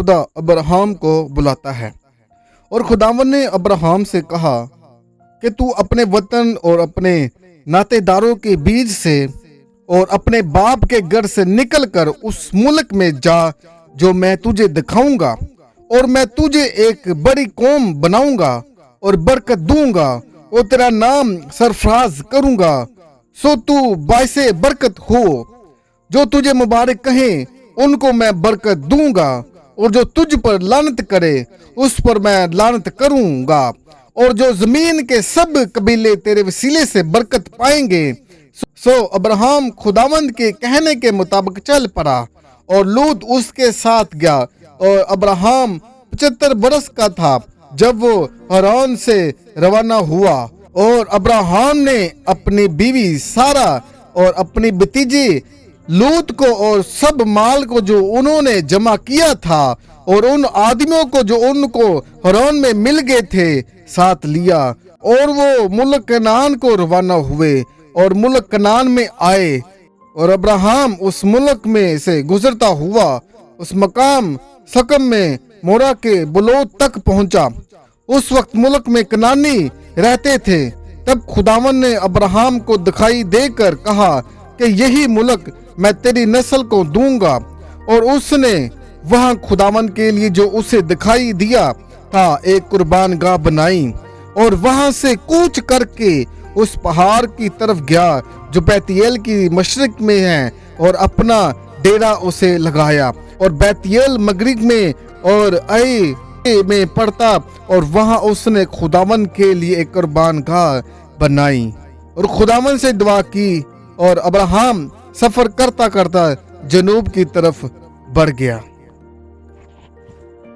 खुदा अब्राहम को बुलाता है और खुदावन ने अब्राहम से कहा कि तू अपने वतन और अपने नातेदारों के बीच से और अपने बाप के घर से निकलकर उस मुल्क में जा जो मैं तुझे दिखाऊंगा, और मैं तुझे एक बड़ी कौम बनाऊंगा और बरकत दूंगा और तेरा नाम सरफराज करूंगा, सो तू बाइसे बरकत हो। जो तुझे मुबारक कहें उनको मैं बरकत दूंगा, और जो तुझ पर लानत करे उस पर मैं लानत करूंगा, और जो जमीन के सब कबीले तेरे वसीले से बरकत पाएंगे। सो अब्राहम खुदावंद के कहने के मुताबिक चल पड़ा और लूत उसके साथ गया। और अब्राहम 75 बरस का था जब वो हरान से रवाना हुआ, और अब्राहम ने अपनी बीवी सारा और अपनी भतीजी लूत को और सब माल को जो उन्होंने जमा किया था और उन आदमियों को जो उनको हरान में मिल गए थे साथ लिया, और वो मुल्क कनान को रवाना हुए और मुल्क कनान में आए। और अब्राहम उस मुल्क में से गुजरता हुआ उस मकाम सकम में मोरा के बुलोत तक पहुंचा। उस वक्त मुल्क में कनानी रहते थे। तब खुदावन ने अब्राहम को दिखाई देकर कहा कि यही मुल्क मैं तेरी नस्ल को दूंगा, और उसने वहां खुदावन के लिए जो उसे दिखाई दिया था एक कुर्बान गाह बनाई, और वहां से कूच करके उस पहाड़ की तरफ गया जो बैतएल की मशरिक में है, और अपना डेरा उसे लगाया। और बैतएल मगरिब में और आई में पड़ता, और वहां उसने खुदावन के लिए एक कुर्बान गाह बनाई और खुदावन से दुआ की, और अब्राहम सफर करता करता जनूब की तरफ बढ़ गया।